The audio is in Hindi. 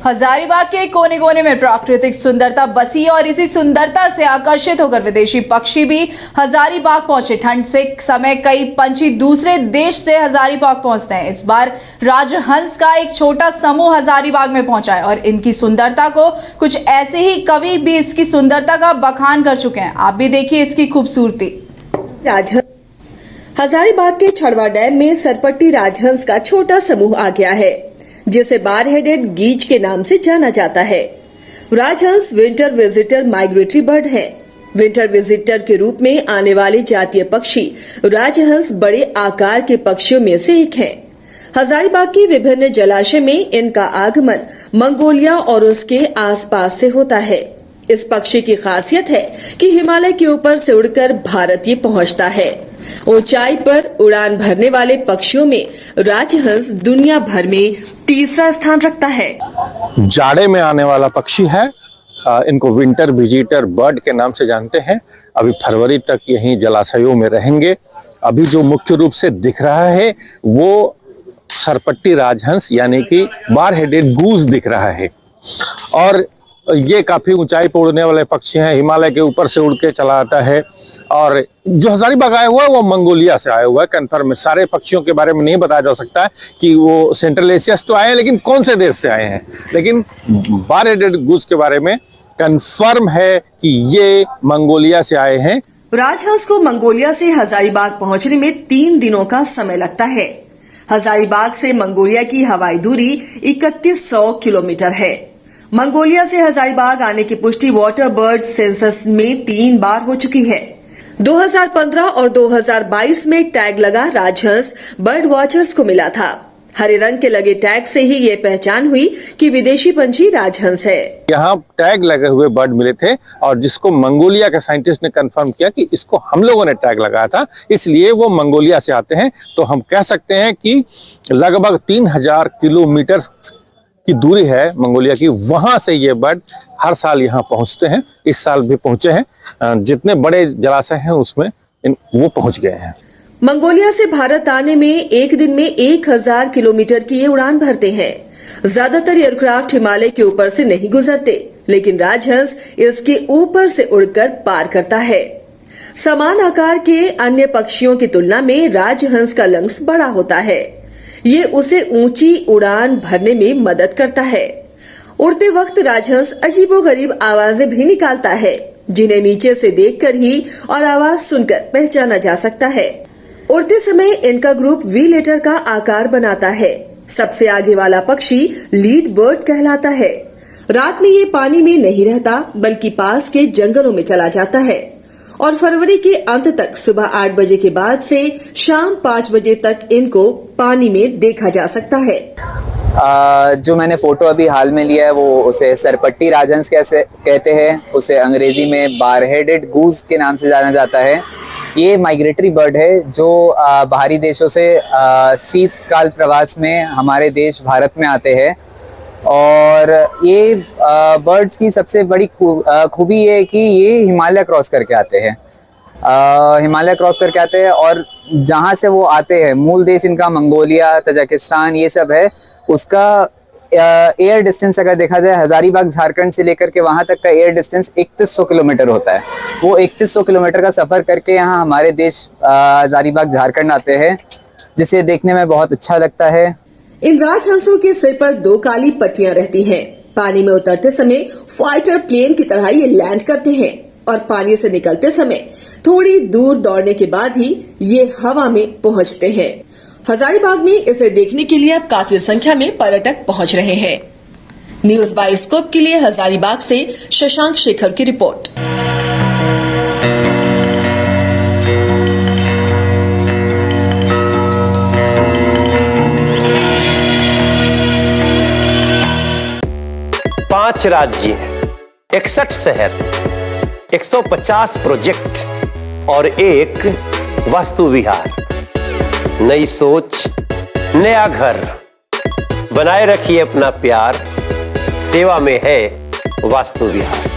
हजारीबाग के कोने कोने में प्राकृतिक सुंदरता बसी है और इसी सुंदरता से आकर्षित होकर विदेशी पक्षी भी हजारीबाग पहुंचे। ठंड से समय कई पंछी दूसरे देश से हजारीबाग पहुंचते हैं। इस बार राजहंस का एक छोटा समूह हजारीबाग में पहुंचा है और इनकी सुंदरता को कुछ ऐसे ही कवि भी इसकी सुंदरता का बखान कर चुके हैं। आप भी देखिए इसकी खूबसूरती। हजारीबाग के छड़वा डैम में सरपट्टी राजहंस का छोटा समूह आ गया है, जिसे बार हेडेड गीज के नाम से जाना जाता है। राजहंस विंटर विजिटर माइग्रेटरी बर्ड है। विंटर विजिटर के रूप में आने वाले जातीय पक्षी राजहंस बड़े आकार के पक्षियों में से एक है। हजारीबाग की विभिन्न जलाशय में इनका आगमन मंगोलिया और उसके आसपास से होता है। इस पक्षी की खासियत है कि हिमालय के ऊपर से उड़कर भारत ये पहुंचता है। ऊंचाई पर उड़ान भरने वाले पक्षियों में राजहंस दुनिया भर में तीसरा स्थान रखता है। जाड़े में आने वाला पक्षी है। इनको विंटर विजिटर बर्ड के नाम से जानते हैं। अभी फरवरी तक यहीं जलाशयों में रहेंगे। अभी जो मुख्य रूप से दिख रहा है वो सरपट्टी राजहंस यानी कि बार हेडेड गूज दिख रहा है और ये काफी ऊंचाई पर उड़ने वाले पक्षी हैं। हिमालय के ऊपर से उड़ के चला आता है और जो हजारीबाग आया हुआ है वो मंगोलिया से आया हुआ है। कंफर्म है, सारे पक्षियों के बारे में नहीं बताया जा सकता है कि वो सेंट्रल एशिया से तो आए हैं, लेकिन कौन से देश से आए हैं। लेकिन बार हेडेड गूज के बारे में कंफर्म है कि ये मंगोलिया से आए हैं। राजहंस को मंगोलिया से हजारीबाग पहुंचने में 3 दिनों का समय लगता है। हजारीबाग से मंगोलिया की हवाई दूरी 3100 किलोमीटर है। मंगोलिया से हजारीबाग आने की पुष्टि वाटर बर्ड सेंसस में 3 बार हो चुकी है। 2015 और 2022 में टैग लगा राजहंस बर्ड वॉचर्स को मिला था। हरे रंग के लगे टैग से ही ये पहचान हुई कि विदेशी पंछी राजहंस है। यहाँ टैग लगे हुए बर्ड मिले थे और जिसको मंगोलिया के साइंटिस्ट ने कंफर्म किया कि इसको हम लोगों ने टैग लगाया था, इसलिए वो मंगोलिया से आते हैं। तो हम कह सकते हैं कि लगभग 3000 किलोमीटर की दूरी है मंगोलिया की, वहां से ये बर्ड हर साल यहाँ पहुंचते हैं। इस साल भी पहुंचे हैं। जितने बड़े जलाशय हैं उसमें वो पहुंच गए हैं। मंगोलिया से भारत आने में एक दिन में 1000 किलोमीटर की ये उड़ान भरते हैं। ज्यादातर एयरक्राफ्ट हिमालय के ऊपर से नहीं गुजरते, लेकिन राजहंस इसके ऊपर से उड़कर पार करता है। समान आकार के अन्य पक्षियों की तुलना में राजहंस का लंग्स बड़ा होता है। ये उसे ऊंची उड़ान भरने में मदद करता है। उड़ते वक्त राजहंस अजीबोगरीब आवाजें भी निकालता है, जिन्हें नीचे से देखकर ही और आवाज सुनकर पहचाना जा सकता है। उड़ते समय इनका ग्रुप वी लेटर का आकार बनाता है। सबसे आगे वाला पक्षी लीड बर्ड कहलाता है। रात में ये पानी में नहीं रहता, बल्कि पास के जंगलों में चला जाता है और फरवरी के अंत तक सुबह 8 बजे के बाद से शाम 5 बजे तक इनको पानी में देखा जा सकता है। जो मैंने फोटो अभी हाल में लिया है वो उसे सरपट्टी राजहंस कैसे कहते हैं। उसे अंग्रेजी में बार हेडेड गूज के नाम से जाना जाता है। ये माइग्रेटरी बर्ड है जो बाहरी देशों से शीतकाल प्रवास में हमारे देश भारत में आते हैं। और ये बर्ड्स की सबसे बड़ी खूबी ये है कि ये हिमालय क्रॉस करके आते हैं। हिमालय क्रॉस करके आते हैं और जहाँ से वो आते हैं, मूल देश इनका मंगोलिया, तजाकिस्तान ये सब है। उसका एयर डिस्टेंस अगर देखा जाए, हजारीबाग झारखंड से लेकर के वहां तक का एयर डिस्टेंस 3100 किलोमीटर होता है। वो 3100 किलोमीटर का सफर करके यहाँ हमारे देश हजारीबाग झारखंड आते हैं, जिसे देखने में बहुत अच्छा लगता है। इन राजहंसों के सिर पर 2 काली पट्टियां रहती हैं। पानी में उतरते समय फाइटर प्लेन की तरह ये लैंड करते हैं और पानी से निकलते समय थोड़ी दूर दौड़ने के बाद ही ये हवा में पहुंचते हैं। हजारीबाग में इसे देखने के लिए अब काफी संख्या में पर्यटक पहुंच रहे हैं। न्यूज बायोस्कोप के लिए हजारीबाग से शशांक शेखर की रिपोर्ट। पांच राज्य, 61 शहर, 150 प्रोजेक्ट और एक वास्तु विहार। नई सोच, नया घर। बनाए रखिए अपना प्यार, सेवा में है वास्तु विहार।